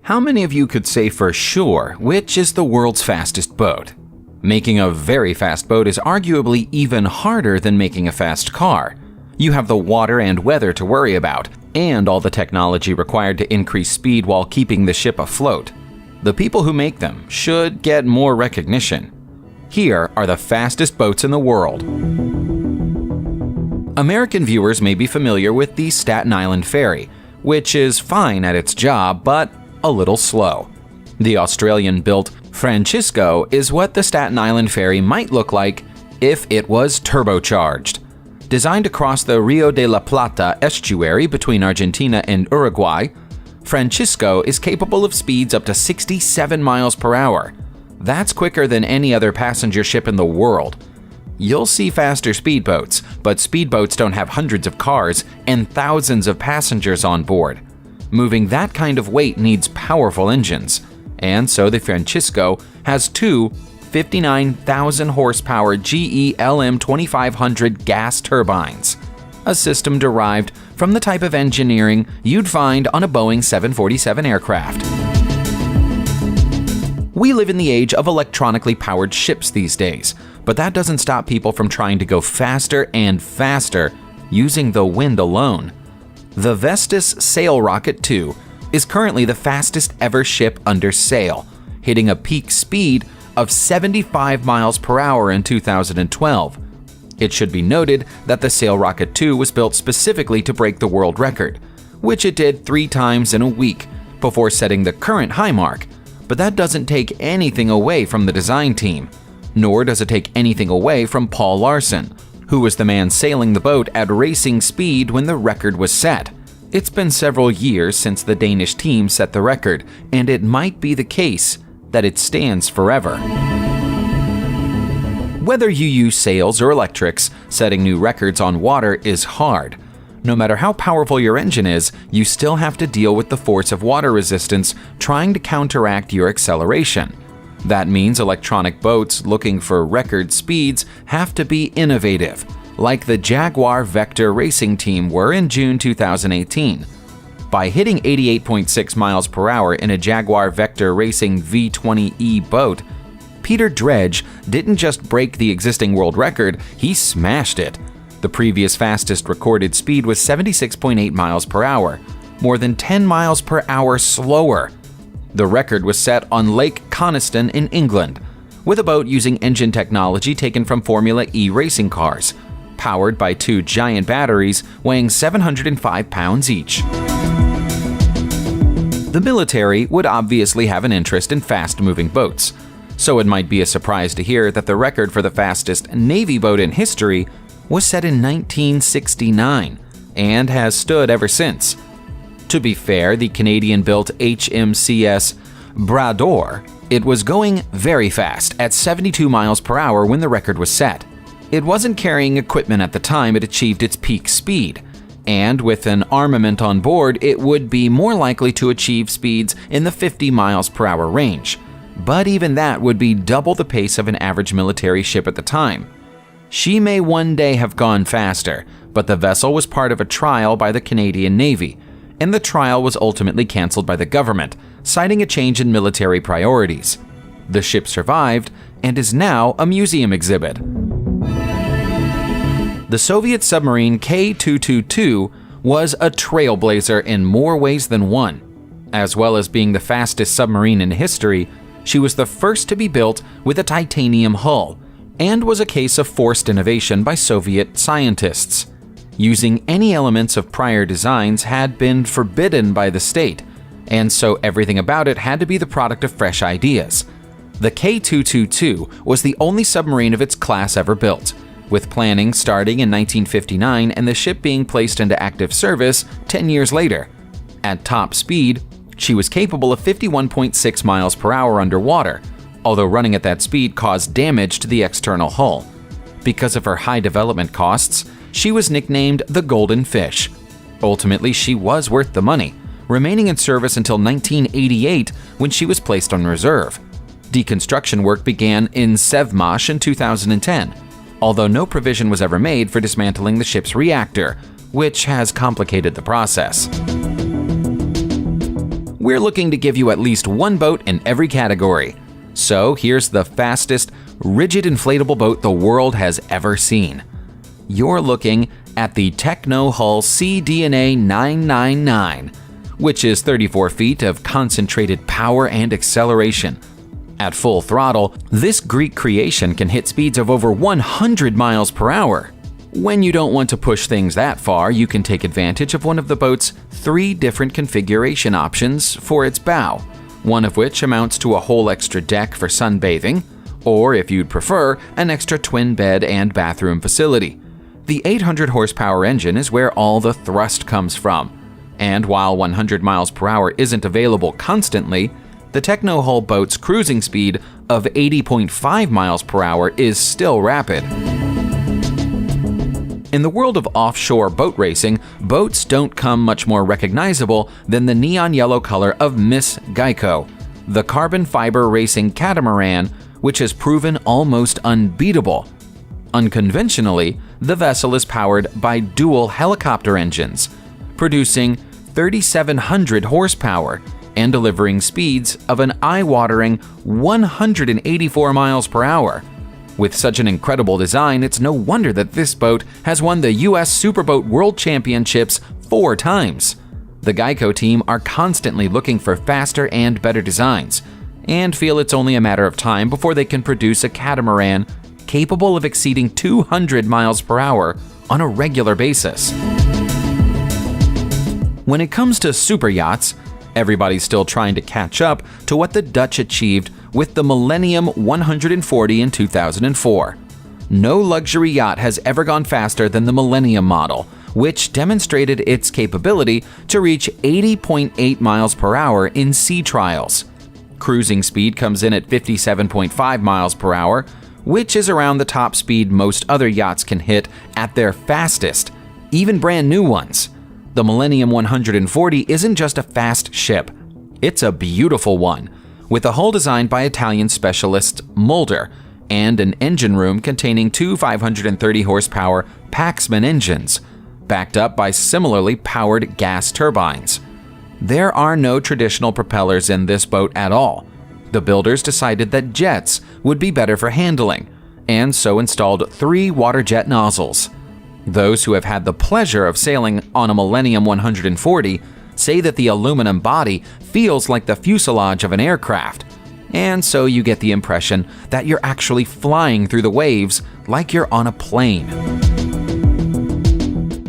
How many of you could say for sure which is the world's fastest boat? Making a very fast boat is arguably even harder than making a fast car. You have the water and weather to worry about, and all the technology required to increase speed while keeping the ship afloat. The people who make them should get more recognition. Here are the fastest boats in the world. American viewers may be familiar with the Staten Island Ferry, which is fine at its job, but a little slow. The Australian-built Francisco is what the Staten Island Ferry might look like if it was turbocharged. Designed to cross the Rio de la Plata estuary between Argentina and Uruguay, Francisco is capable of speeds up to 67 miles per hour. That's quicker than any other passenger ship in the world. You'll see faster speedboats, but speedboats don't have hundreds of cars and thousands of passengers on board. Moving that kind of weight needs powerful engines, and so the Francisco has two 59,000 horsepower GE LM2500 gas turbines, a system derived from the type of engineering you'd find on a Boeing 747 aircraft. We live in the age of electronically powered ships these days, but that doesn't stop people from trying to go faster and faster using the wind alone. The Vestas Sail Rocket 2 is currently the fastest ever ship under sail, hitting a peak speed of 75 miles per hour in 2012. It should be noted that the Sail Rocket 2 was built specifically to break the world record, which it did 3 times in a week before setting the current high mark. But that doesn't take anything away from the design team, nor does it take anything away from Paul Larsen, who was the man sailing the boat at racing speed when the record was set. It's been several years since the Danish team set the record, and it might be the case that it stands forever. Whether you use sails or electrics, setting new records on water is hard. No matter how powerful your engine is, you still have to deal with the force of water resistance trying to counteract your acceleration. That means electronic boats looking for record speeds have to be innovative, like the Jaguar Vector racing team were in June 2018. By hitting 88.6 miles per hour in a Jaguar Vector Racing V20E boat, Peter Dredge didn't just break the existing world record, he smashed it. The previous fastest recorded speed was 76.8 miles per hour, more than 10 miles per hour slower. The record was set on Lake Coniston in England, with a boat using engine technology taken from Formula E racing cars, powered by 2 giant batteries weighing 705 pounds each. The military would obviously have an interest in fast-moving boats, so it might be a surprise to hear that the record for the fastest Navy boat in history was set in 1969 and has stood ever since. To be fair, the Canadian-built HMCS Bras d'Or, it was going very fast at 72 miles per hour when the record was set. It wasn't carrying equipment at the time it achieved its peak speed, and with an armament on board, it would be more likely to achieve speeds in the 50 miles per hour range. But even that would be double the pace of an average military ship at the time. She may one day have gone faster, but the vessel was part of a trial by the Canadian Navy, and the trial was ultimately canceled by the government, citing a change in military priorities. The ship survived and is now a museum exhibit. The Soviet submarine K-222 was a trailblazer in more ways than one. As well as being the fastest submarine in history, she was the first to be built with a titanium hull, and was a case of forced innovation by Soviet scientists. Using any elements of prior designs had been forbidden by the state, and so everything about it had to be the product of fresh ideas. The K-222 was the only submarine of its class ever built, with planning starting in 1959 and the ship being placed into active service 10 years later. At top speed, she was capable of 51.6 miles per hour underwater, although running at that speed caused damage to the external hull. Because of her high development costs, she was nicknamed the Golden Fish. Ultimately, she was worth the money, remaining in service until 1988 when she was placed on reserve. Deconstruction work began in Sevmash in 2010, although no provision was ever made for dismantling the ship's reactor, which has complicated the process. we're looking to give you at least one boat in every category. So here's the fastest rigid inflatable boat the world has ever seen. You're looking at the Techno-Hull CDNA 999, which is 34 feet of concentrated power and acceleration. At full throttle, this Greek creation can hit speeds of over 100 miles per hour. When you don't want to push things that far, you can take advantage of one of the boat's 3 different configuration options for its bow, one of which amounts to a whole extra deck for sunbathing, or if you'd prefer, an extra twin bed and bathroom facility. The 800 horsepower engine is where all the thrust comes from, and while 100 miles per hour isn't available constantly, the Techno-Hull boat's cruising speed of 80.5 miles per hour is still rapid. In the world of offshore boat racing, boats don't come much more recognizable than the neon yellow color of Miss Geico, the carbon fiber racing catamaran, which has proven almost unbeatable. Unconventionally, the vessel is powered by dual helicopter engines, producing 3,700 horsepower and delivering speeds of an eye-watering 184 miles per hour. With such an incredible design, it's no wonder that this boat has won the U.S. Superboat World Championships 4 times. The Geico team are constantly looking for faster and better designs, and feel it's only a matter of time before they can produce a catamaran capable of exceeding 200 miles per hour on a regular basis. When it comes to super yachts, everybody's still trying to catch up to what the Dutch achieved with the Millennium 140 in 2004. No luxury yacht has ever gone faster than the Millennium model, which demonstrated its capability to reach 80.8 miles per hour in sea trials. Cruising speed comes in at 57.5 miles per hour, which is around the top speed most other yachts can hit at their fastest, even brand new ones. The Millennium 140 isn't just a fast ship, it's a beautiful one, with a hull designed by Italian specialist Mulder and an engine room containing 2 530 horsepower Paxman engines, backed up by similarly powered gas turbines. There are no traditional propellers in this boat at all. The builders decided that jets would be better for handling, and so installed 3 water jet nozzles. Those who have had the pleasure of sailing on a Millennium 140 say that the aluminum body feels like the fuselage of an aircraft, and so you get the impression that you're actually flying through the waves like you're on a plane.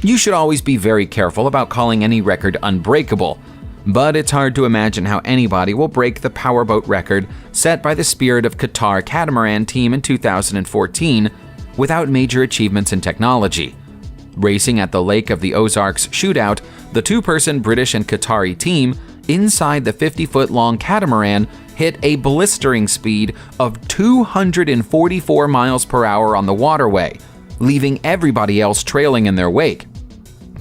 You should always be very careful about calling any record unbreakable, but it's hard to imagine how anybody will break the powerboat record set by the Spirit of Qatar catamaran team in 2014 without major achievements in technology. Racing at the Lake of the Ozarks shootout, the 2-person British and Qatari team inside the 50-foot-long catamaran hit a blistering speed of 244 miles per hour on the waterway, leaving everybody else trailing in their wake.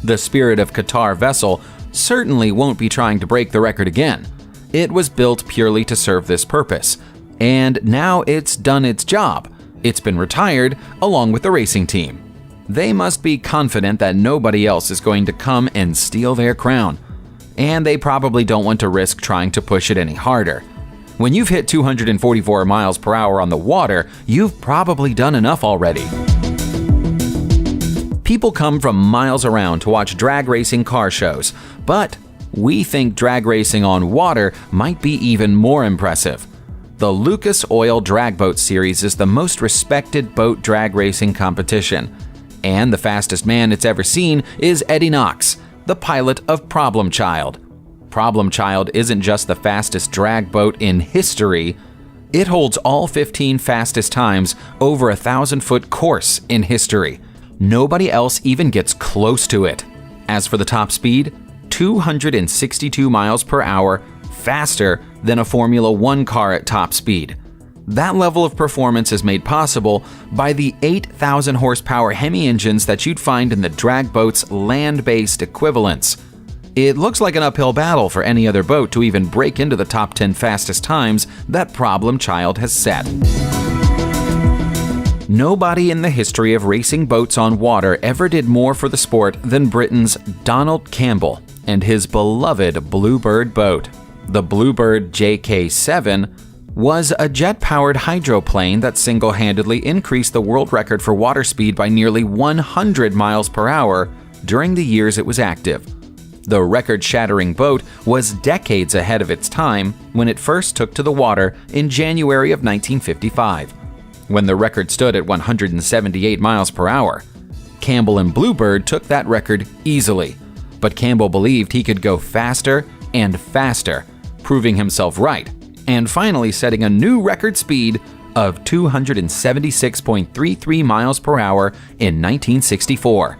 The Spirit of Qatar vessel certainly won't be trying to break the record again. It was built purely to serve this purpose, and now it's done its job. It's been retired along with the racing team. They must be confident that nobody else is going to come and steal their crown, and they probably don't want to risk trying to push it any harder. When you've hit 244 miles per hour on the water, you've probably done enough already. People come from miles around to watch drag racing car shows, but we think drag racing on water might be even more impressive. The Lucas Oil Drag Boat Series is the most respected boat drag racing competition, and the fastest man it's ever seen is Eddie Knox, the pilot of Problem Child. Problem Child isn't just the fastest drag boat in history, it holds all 15 fastest times over a 1,000-foot course in history. Nobody else even gets close to it. As for the top speed, 262 miles per hour, faster than a Formula One car at top speed. That level of performance is made possible by the 8,000 horsepower Hemi engines that you'd find in the drag boat's land-based equivalents. It looks like an uphill battle for any other boat to even break into the top 10 fastest times that Problem Child has set. Nobody in the history of racing boats on water ever did more for the sport than Britain's Donald Campbell and his beloved Bluebird boat. The Bluebird JK7 was a jet-powered hydroplane that single-handedly increased the world record for water speed by nearly 100 miles per hour during the years it was active. The record-shattering boat was decades ahead of its time when it first took to the water in January of 1955, when the record stood at 178 miles per hour. Campbell and Bluebird took that record easily, but Campbell believed he could go faster and faster, proving himself right, and finally setting a new record speed of 276.33 miles per hour in 1964.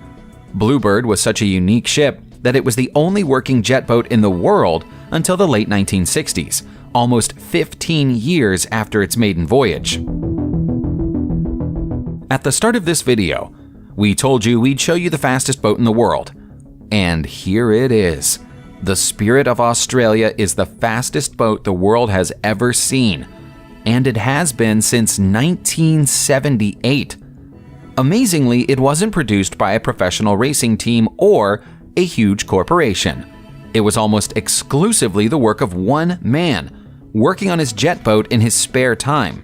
Bluebird was such a unique ship that it was the only working jet boat in the world until the late 1960s, almost 15 years after its maiden voyage. At the start of this video, we told you we'd show you the fastest boat in the world. And here it is. The Spirit of Australia is the fastest boat the world has ever seen, and it has been since 1978. Amazingly, it wasn't produced by a professional racing team or a huge corporation. It was almost exclusively the work of one man, working on his jet boat in his spare time.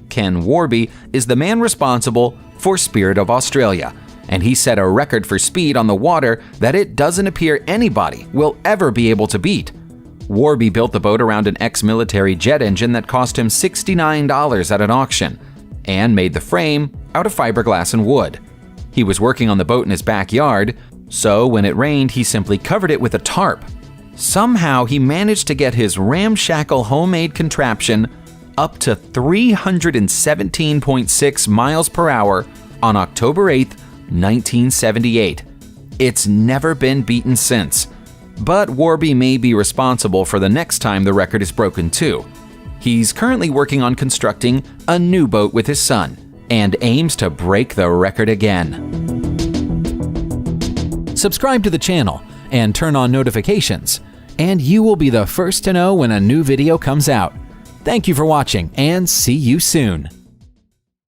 Ken Warby is the man responsible for Spirit of Australia, and he set a record for speed on the water that it doesn't appear anybody will ever be able to beat. Warby built the boat around an ex-military jet engine that cost him $69 at an auction, and made the frame out of fiberglass and wood. He was working on the boat in his backyard, so when it rained, he simply covered it with a tarp. Somehow, he managed to get his ramshackle homemade contraption up to 317.6 miles per hour on October 8, 1978. It's never been beaten since. But Warby may be responsible for the next time the record is broken too. He's currently working on constructing a new boat with his son and aims to break the record again. Subscribe to the channel and turn on notifications, and you will be the first to know when a new video comes out. Thank you for watching, and see you soon.